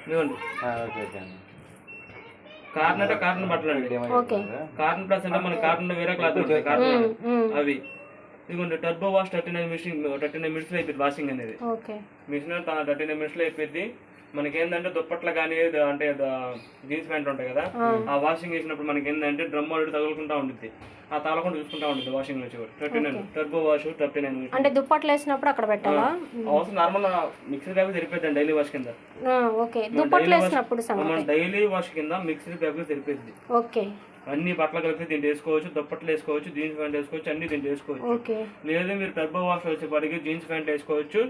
ఇదిగోండి కార్న్ అంటే కార్న్ బట్టలు అండి. కార్న్ ప్లస్ అంటే మన కార్న్ వేరే క్లాత్ ఉంటాయి కార్న్ అవి. ఇదిగోండి టర్బో వాష్ 39 minutes లో అయిపోయింది వాషింగ్ అనేది. మిషన్ 39 minutes లో అయిపోయింది. మనకి ఏంటంటే దుప్పట్లు కానీ అంటే జీన్స్ ప్యాంట్ ఉంటాయి కదా, ఆ వాషింగ్ చేసినప్పుడు మనకి ఏంటంటే డ్రమ్ ఆల్రెడీ తగులుకుంటా ఉంటుంది, ఆ తగలకుండా చూసుకుంటా ఉంటుంది వాషింగ్ నుంచి. 39 టర్బో వాష్ 39 minutes. అంటే దుప్పట్లు వేసినప్పుడు అక్కడ పెట్టాలా? అవసరం నార్మల్ మిక్సీ బ్యాగ్ సరిపోద్ది డైలీ వాష్ కింద. దుప్పట్లు వేసినప్పుడు డైలీ వాష్ కింద మిక్సీ బ్యాగ్ సరిపోద్ది. అన్ని బట్టలు కలిపి దీంట్లో వేసుకోవచ్చు, దుప్పట్లు వేసుకోవచ్చు, జీన్స్ ప్యాంట్ వేసుకోవచ్చు, అన్ని దీంట్లో వేసుకోవచ్చు. లేదా మీరు టర్బో వాష్ వచ్చేప్పటికి జీన్స్ ప్యాంట్ వేసుకోవచ్చు,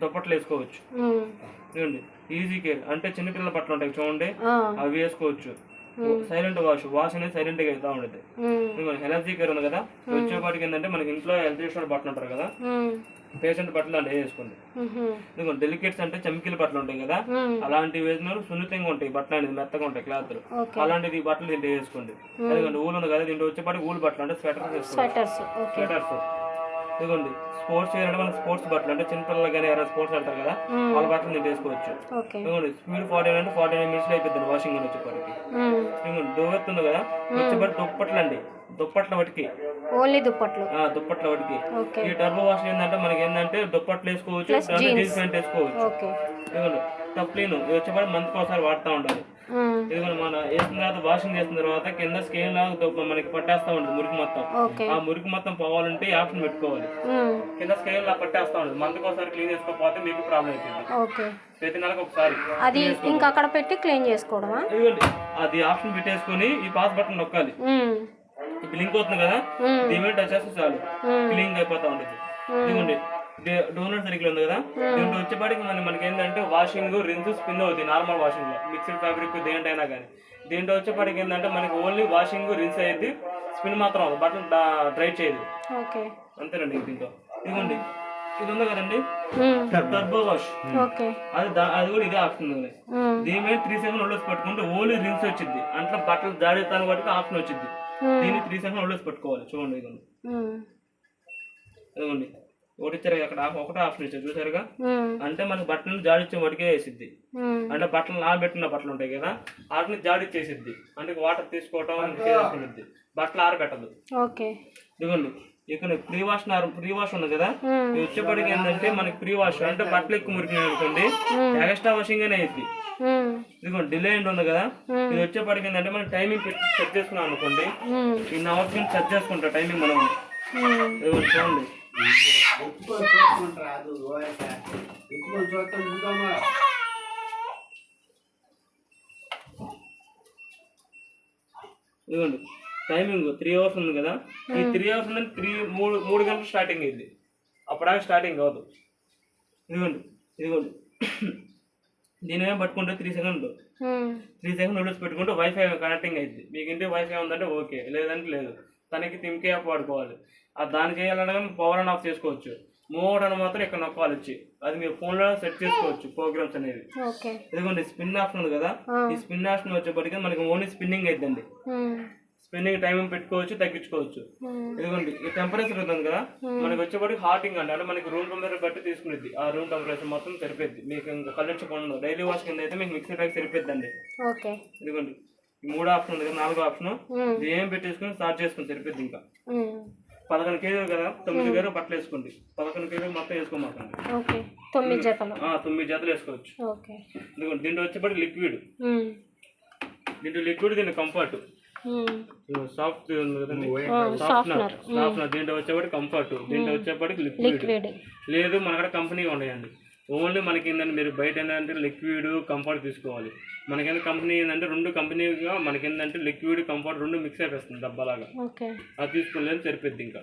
దుప్పట్లు వేసుకోవచ్చు. చూడండి ఈజీ కేర్ అంటే చిన్నపిల్లల బట్టలు ఉంటాయి చూడండి, అవి వేసుకోవచ్చు. సైలెంట్ వాష్ అనేది సైలెంట్ గా అవుతా ఉండేది. ఎనర్జీ కేర్ ఉంది కదా, వచ్చేపాటికి ఏంటంటే మనకి ఇంట్లో హెల్త్ ఇష్యూస్ బట్టలు ఉంటారు కదా, పేషెంట్ బట్టలు అంటే వేసుకోండి. ఇదిగోండి డెలికేట్స్ అంటే చమ్కీల బట్టలు ఉంటాయి కదా, అలాంటివి వేసినారు సున్నితంగా ఉంటాయి బట్టలు అనేది, మెత్తగా ఉంటాయి క్లాత్, అలాంటిది బట్టలు దీంట్లో వేసుకోండి. అదిగోండి ఊలు ఉంది కదా, దీంట్లో వచ్చేపాటికి ఊలు బట్టలు అంటే స్వెటర్స్. ఇదిగోండి స్పోర్ట్స్ వేర్ అంటే మన స్పోర్ట్స్ బట్టలు అంటే చిన్నపిల్లలు కానీ ఎవరైనా స్పోర్ట్స్ ఆడతారు కదా, వాళ్ళ బట్టలు దీంట్లో వేసుకోవచ్చు. ఇదిగోండి స్పీడ్ 49 అంటే 49 minutes లో అయిపోతుంది వాషింగ్ అని వచ్చేప్పటికి. ఇదిగోండి డోవెత్ ఉంది కదా, వచ్చేప్పటికి దుప్పట్లు అండి, దుప్పట్ల వాటికి దుప్పట్ల వాటికి. ఈ టర్బో వాష్ ఏంటంటే మనకి ఏంటంటే దుప్పట్లు వేసుకోవచ్చు, జీన్స్ ప్యాంట్ వేసుకోవచ్చు. ఇదిగోండి టప్లీన్ వచ్చేప్పటికి మంత్కి ఒకసారి వాడుతూ ఉండాలి. ఇదిగోండి మన వేసిన తర్వాత వాషింగ్ చేసిన తర్వాత కింద స్కేల్ మనకి పట్టేస్తా ఉంటుంది మురికి మొత్తం. ఆ మురికి మొత్తం పోవాలంటే ఆప్షన్ పెట్టుకోవాలి, కింద స్కేల్ లా పట్టేస్తా ఉంటుంది. మంత్కి ఒకసారి క్లీన్ చేసుకోకపోతే మీకు ప్రాబ్లం అవుతుంది. ప్రతి నెలకు ఒకసారి అది ఇంకా అక్కడ పెట్టి క్లీన్ చేసుకోవడమా? ఇదిగోండి అది ఆప్షన్ పెట్టేసుకుని ఈ పాస్ బటన్ నొక్కాలి, బ్లింక్ అవుతుంది కదా, దీని టచ్ చేస్తే చాలు క్లీన్ అయిపోతా ఉంటుంది. ఇదిగోండి డోనట్ సర్కిల్ ఉంది కదా, దీంట్లో వచ్చేపాటికి మనకి ఏంటంటే వాషింగ్ రిన్స్ స్పిన్ అవుతుంది నార్మల్ వాషింగ్ లో, మిక్స్డ్ ఫ్యాబ్రిక్ దేంటైనా కానీ. దీంట్లో వచ్చేపాటికి ఏంటంటే మనకి ఓన్లీ వాషింగ్ రిన్స్ అయ్యింది, స్పిన్ మాత్రం అవుతుంది, బట్టన్ డ్రై చేయదు అంతేనండి. దీంట్లో ఇదిగోండి ఇది ఉంది కదండి టర్బో వాష్, అది కూడా ఇదే ఆప్షన్ ఉంది. దీని మీద 3 seconds హోల్డర్స్ పట్టుకుంటే ఓన్లీ రిన్స్ వచ్చింది, అంటే బట్టలు జాడేతాను వాటికి ఆప్షన్ వచ్చింది. దీన్ని 3 seconds హోల్డర్స్ పట్టుకోవాలి. చూడండి ఇదిగోండి ఇదిగోండి ఒకటి ఇచ్చారు అక్కడ, ఒకటే ఆప్షన్ ఇచ్చారు చూసారుగా, అంటే మనకి బట్టలను జాడిచ్చే వాటికే వేసిద్ది. అంటే బట్టలు నానబెట్టిన బట్టలు ఉంటాయి కదా, వాటిని జాడిచ్చేసిద్ది, అంటే వాటర్ తీసుకోవటం చేసుకుంటుంది, బట్టలు ఆరబెట్టదు. ఇదిగోండి ఇక్కడ ప్రీ వాష్ ఉంది కదా, ఇది వచ్చేప్పటికి ఏంటంటే మనకి ప్రీ వాష్ అంటే బట్టలు ఎక్కువ మురికినాయి అనుకోండి ఎక్స్ట్రా వాషింగ్ అనే అయింది. ఇదిగోండి డిలే ఉంది కదా, ఇది వచ్చేప్పటికి ఏంటంటే మనం టైమింగ్ పెట్టి సెట్ చేసుకున్నాం అనుకోండి, ఇన్ని అవర్స్ కింద సెట్ చేసుకుంటాం టైమింగ్ మనం. ఇదిగోండి చూడండి ఇదిగోండి టైమింగ్ 3 hours ఉంది కదా, ఈ 3 hours ఉందని 3 గంటలు స్టార్టింగ్ అయింది, అప్పటిదాకా స్టార్టింగ్ కాదు. ఇదిగోండి దీని ఏం పట్టుకుంటే 3 seconds నోటీస్ పెట్టుకుంటే వైఫై కనెక్టింగ్ అయింది. మీకు ఇంటి వైఫై ఉందంటే ఓకే, లేదంటే లేదు. తనకి తిమ్కే యాప్ వాడుకోవాలి, దాన్ని చేయాలన్నా పవర్ ఆన్ ఆఫ్ చేసుకోవచ్చు. మోడ్ అని మాత్రం ఇక్కడ నొక్కాలి వచ్చి, అది మీరు ఫోన్లో సెట్ చేసుకోవచ్చు ప్రోగ్రామ్స్ అనేవి. ఇదిగోండి స్పిన్ ఆప్షన్ ఉంది కదా, ఈ స్పిన్ ఆప్షన్ వచ్చేప్పటికీ మనకి ఓన్లీ స్పిన్నింగ్ అయిద్దండి, స్పిన్నింగ్ టైమింగ్ పెట్టుకోవచ్చు, తగ్గించుకోవచ్చు. ఇదిగోండి ఈ టెంపరేచర్ ఉంటుంది కదా, మనకి వచ్చేప్పటికి హాటింగ్ అంటే మనకి రూమ్ టెంపరేచర్ బట్టి తీసుకునేది, ఆ రూమ్ టెంపరేచర్ మొత్తం సరిపోద్ది. మీకు ఇంకా కలెక్షన్ డైలీ వాష్ కింద అయితే మీకు మిక్సీ బ్యాగ్ సరిపోద్దండి. ఇదిగోండి 3 ఆప్షన్ ఉంది కదా, 4వ ఆప్షన్ ఏం పెట్టేసుకుని స్టార్ట్ చేసుకుని సరిపోద్ది. ఇంకా 11 kg కదా, 9 kg బట్టలు వేసుకోండి, 11 kg మొత్తం వేసుకోమాకండి, 9 జతలు వేసుకోవచ్చు. ఇదిగోండి దీంట్లో వచ్చేప్పటికి లిక్విడ్, దీంట్లో కంఫర్ట్ సాఫ్ట్ ఉంది కదండి, సాఫ్ట్నర్. దీంట్లో వచ్చేప్పటికి కంఫర్ట్, దీంట్లో వచ్చేప్పటికి లిక్విడ్. లేదు మన కూడా కంపెనీ ఉన్నాయండి, ఓన్లీ మనకి ఏంటంటే మీరు బయట ఏంటంటే లిక్విడ్ కంఫర్ట్ తీసుకోవాలి. మనకేంటే కంపెనీ ఏంటంటే 2 కంపెనీగా మనకి ఏంటంటే లిక్విడ్ కంఫర్ట్ 2 మిక్స్ అయిపోతుంది డబ్బాలాగా, అది తీసుకోలేదు సరిపోద్ది ఇంకా.